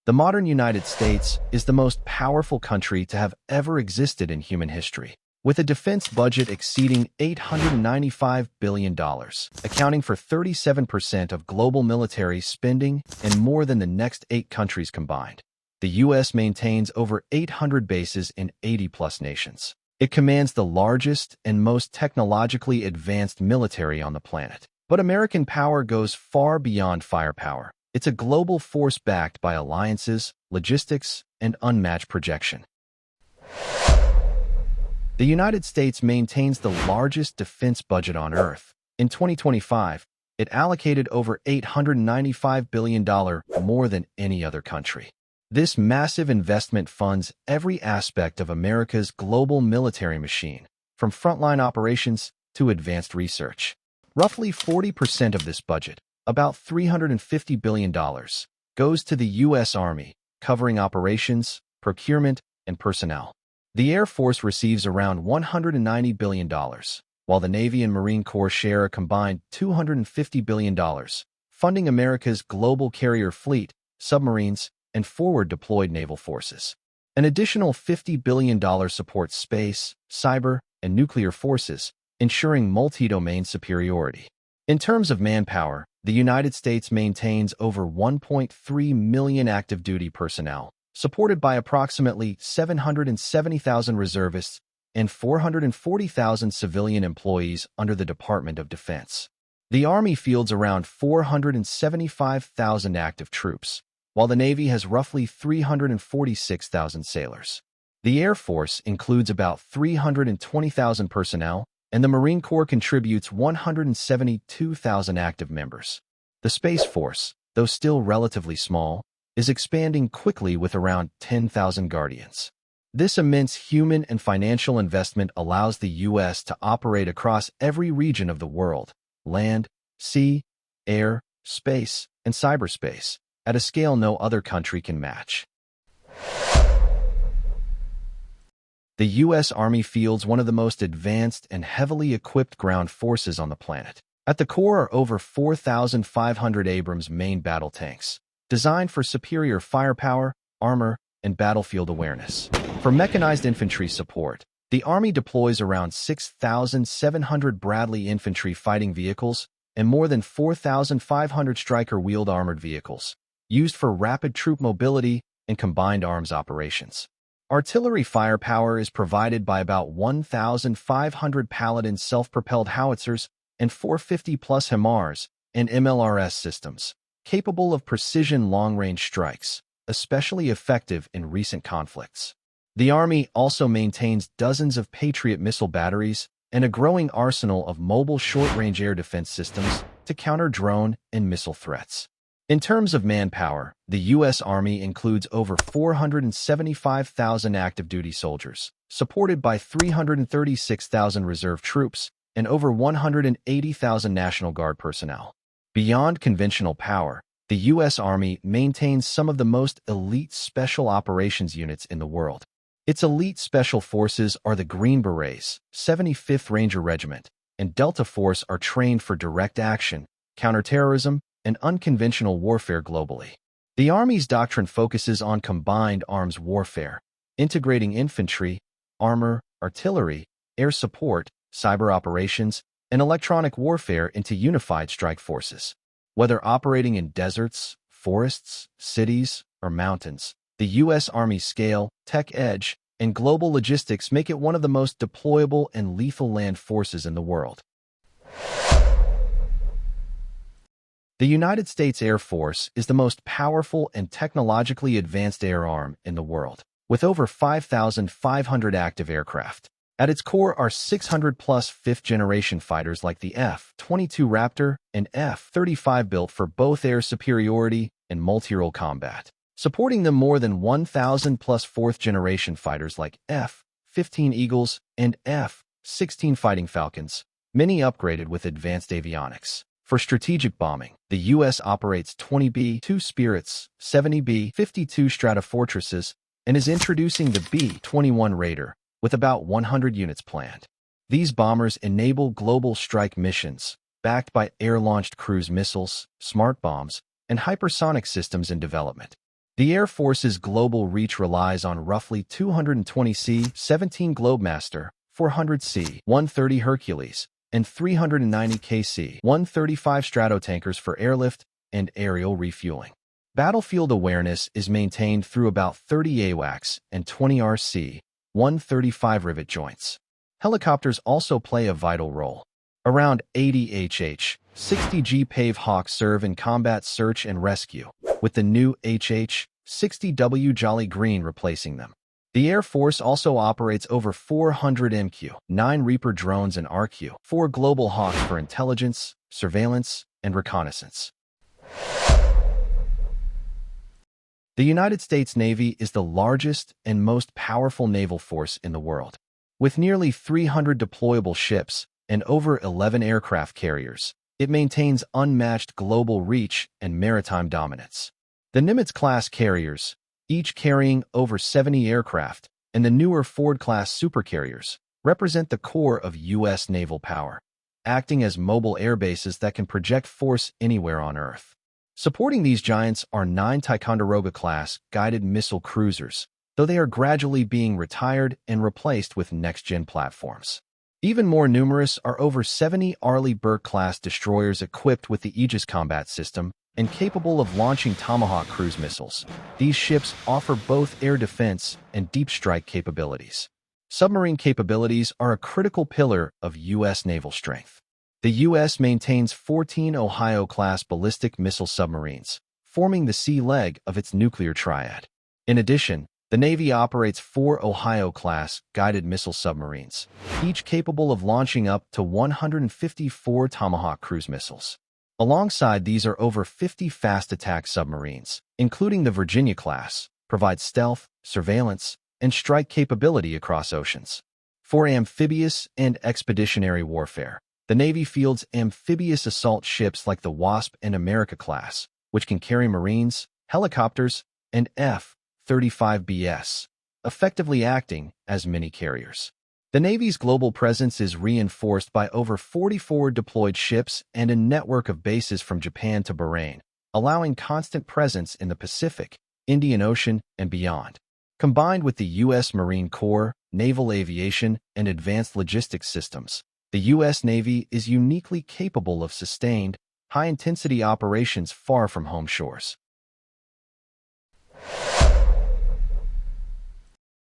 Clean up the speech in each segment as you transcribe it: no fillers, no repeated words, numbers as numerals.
The modern United States is the most powerful country to have ever existed in human history, with a defense budget exceeding $895 billion, accounting for 37% of global military spending and more than the next 8 countries combined. The U.S. maintains over 800 bases in 80-plus nations. It commands the largest and most technologically advanced military on the planet. But American power goes far beyond firepower. It's a global force backed by alliances, logistics, and unmatched projection. The United States maintains the largest defense budget on Earth. In 2025, it allocated over $895 billion more than any other country. This massive investment funds every aspect of America's global military machine, from frontline operations to advanced research. Roughly 40% of this budget, about $350 billion, goes to the U.S. Army, covering operations, procurement, and personnel. The Air Force receives around $190 billion, while the Navy and Marine Corps share a combined $250 billion, funding America's global carrier fleet, submarines, and forward-deployed naval forces. An additional $50 billion supports space, cyber, and nuclear forces, ensuring multi-domain superiority. In terms of manpower, the United States maintains over 1.3 million active duty personnel, supported by approximately 770,000 reservists and 440,000 civilian employees under the Department of Defense. The Army fields around 475,000 active troops, while the Navy has roughly 346,000 sailors. The Air Force includes about 320,000 personnel, and the Marine Corps contributes 172,000 active members. The Space Force, though still relatively small, is expanding quickly with around 10,000 Guardians. This immense human and financial investment allows the U.S. to operate across every region of the world: land, sea, air, space, and cyberspace, at a scale no other country can match. The U.S. Army fields one of the most advanced and heavily equipped ground forces on the planet. At the core are over 4,500 Abrams main battle tanks, designed for superior firepower, armor, and battlefield awareness. For mechanized infantry support, the Army deploys around 6,700 Bradley infantry fighting vehicles and more than 4,500 Stryker-wheeled armored vehicles, used for rapid troop mobility and combined arms operations. Artillery firepower is provided by about 1,500 Paladin self-propelled howitzers and 450-plus HIMARS and MLRS systems, capable of precision long-range strikes, especially effective in recent conflicts. The Army also maintains dozens of Patriot missile batteries and a growing arsenal of mobile short-range air defense systems to counter drone and missile threats. In terms of manpower, the U.S. Army includes over 475,000 active duty soldiers, supported by 336,000 reserve troops and over 180,000 National Guard personnel. Beyond conventional power, the U.S. Army maintains some of the most elite special operations units in the world. Its elite special forces are the Green Berets, 75th Ranger Regiment, and Delta Force are trained for direct action, counterterrorism, and unconventional warfare globally. The Army's doctrine focuses on combined arms warfare, integrating infantry, armor, artillery, air support, cyber operations, and electronic warfare into unified strike forces. Whether operating in deserts, forests, cities, or mountains, the U.S. Army's scale, tech edge, and global logistics make it one of the most deployable and lethal land forces in the world. The United States Air Force is the most powerful and technologically advanced air arm in the world, with over 5,500 active aircraft. At its core are 600-plus fifth-generation fighters like the F-22 Raptor and F-35 built for both air superiority and multi-role combat. Supporting them more than 1,000-plus fourth-generation fighters like F-15 Eagles and F-16 Fighting Falcons, many upgraded with advanced avionics. For strategic bombing, the U.S. operates 20 B-2 Spirits, 70 B-52 Stratofortresses, and is introducing the B-21 Raider, with about 100 units planned. These bombers enable global strike missions, backed by air-launched cruise missiles, smart bombs, and hypersonic systems in development. The Air Force's global reach relies on roughly 220 C-17 Globemaster, 400 C-130 Hercules, and 390 KC-135 Stratotankers for airlift and aerial refueling. Battlefield awareness is maintained through about 30 AWACS and 20 RC-135 rivet joints. Helicopters also play a vital role. Around 80 HH-60G Pave Hawks serve in combat search and rescue, with the new HH-60W Jolly Green replacing them. The Air Force also operates over 400 MQ-9 Reaper drones and RQ-4 Global Hawks for intelligence, surveillance, and reconnaissance. The United States Navy is the largest and most powerful naval force in the world. With nearly 300 deployable ships and over 11 aircraft carriers, it maintains unmatched global reach and maritime dominance. The Nimitz-class carriers, each carrying over 70 aircraft, and the newer Ford-class supercarriers, represent the core of U.S. naval power, acting as mobile air bases that can project force anywhere on Earth. Supporting these giants are 9 Ticonderoga-class guided missile cruisers, though they are gradually being retired and replaced with next-gen platforms. Even more numerous are over 70 Arleigh Burke-class destroyers equipped with the Aegis combat system and capable of launching Tomahawk cruise missiles. These ships offer both air defense and deep strike capabilities. Submarine capabilities are a critical pillar of U.S. naval strength. The U.S. maintains 14 Ohio-class ballistic missile submarines, forming the sea leg of its nuclear triad. In addition, the Navy operates 4 Ohio-class guided missile submarines, each capable of launching up to 154 Tomahawk cruise missiles. Alongside these are over 50 fast attack submarines, including the Virginia-class, provide stealth, surveillance, and strike capability across oceans. For amphibious and expeditionary warfare, the Navy fields amphibious assault ships like the Wasp and America-class, which can carry Marines, helicopters, and F-35Bs, effectively acting as mini-carriers. The Navy's global presence is reinforced by over 44 deployed ships and a network of bases from Japan to Bahrain, allowing constant presence in the Pacific, Indian Ocean, and beyond. Combined with the U.S. Marine Corps, naval aviation, and advanced logistics systems, the U.S. Navy is uniquely capable of sustained, high-intensity operations far from home shores.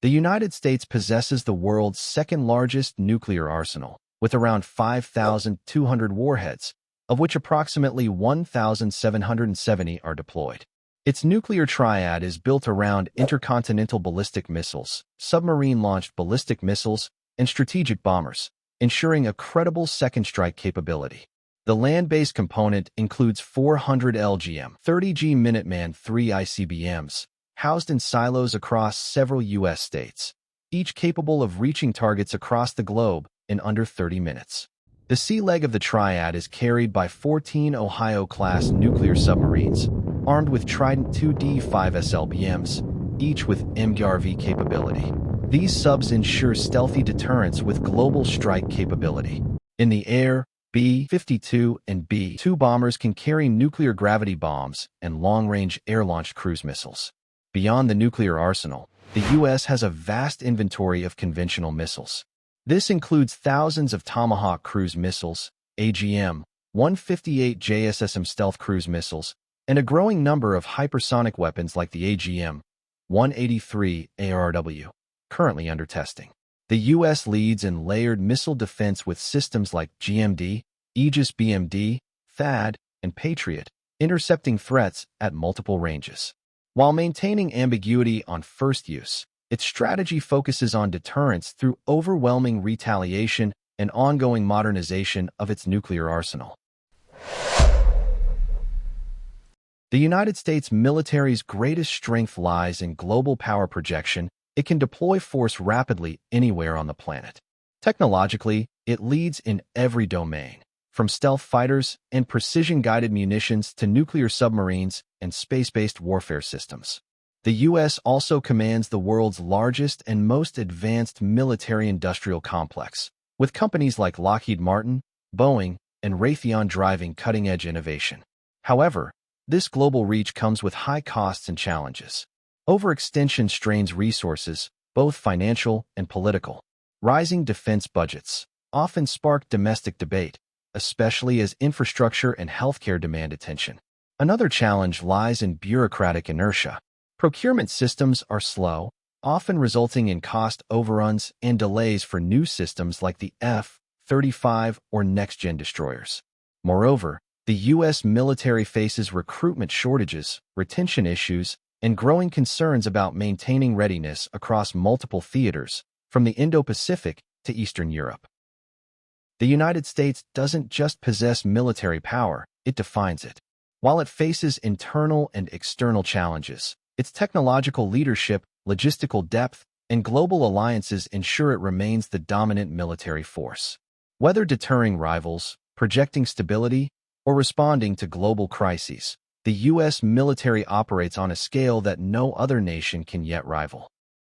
The United States possesses the world's second-largest nuclear arsenal, with around 5,200 warheads, of which approximately 1,770 are deployed. Its nuclear triad is built around intercontinental ballistic missiles, submarine-launched ballistic missiles, and strategic bombers, ensuring a credible second-strike capability. The land-based component includes 400 LGM-30G Minuteman III ICBMs, housed in silos across several U.S. states, each capable of reaching targets across the globe in under 30 minutes. The sea leg of the triad is carried by 14 Ohio-class nuclear submarines, armed with Trident II D5 SLBMs, each with MGRV capability. These subs ensure stealthy deterrence with global strike capability. In the air, B-52 and B-2 bombers can carry nuclear gravity bombs and long-range air-launched cruise missiles. Beyond the nuclear arsenal, the U.S. has a vast inventory of conventional missiles. This includes thousands of Tomahawk cruise missiles, AGM-158 JSSM stealth cruise missiles, and a growing number of hypersonic weapons like the AGM-183 ARW, currently under testing. The U.S. leads in layered missile defense with systems like GMD, Aegis BMD, THAAD, and Patriot, intercepting threats at multiple ranges. While maintaining ambiguity on first use, its strategy focuses on deterrence through overwhelming retaliation and ongoing modernization of its nuclear arsenal. The United States military's greatest strength lies in global power projection. It can deploy force rapidly anywhere on the planet. Technologically, it leads in every domain, from stealth fighters and precision-guided munitions to nuclear submarines and space-based warfare systems. The U.S. also commands the world's largest and most advanced military-industrial complex, with companies like Lockheed Martin, Boeing, and Raytheon driving cutting-edge innovation. However, This global reach comes with high costs and challenges. Overextension strains resources, both financial and political. Rising defense budgets often spark domestic debate, especially as infrastructure and healthcare demand attention. Another challenge lies in bureaucratic inertia. Procurement systems are slow, often resulting in cost overruns and delays for new systems like the F-35 or next-gen destroyers. Moreover, the U.S. military faces recruitment shortages, retention issues, and growing concerns about maintaining readiness across multiple theaters, from the Indo-Pacific to Eastern Europe. The United States doesn't just possess military power, it defines it. While it faces internal and external challenges, its technological leadership, logistical depth, and global alliances ensure it remains the dominant military force. Whether deterring rivals, projecting stability, or responding to global crises, the U.S. military operates on a scale that no other nation can yet rival.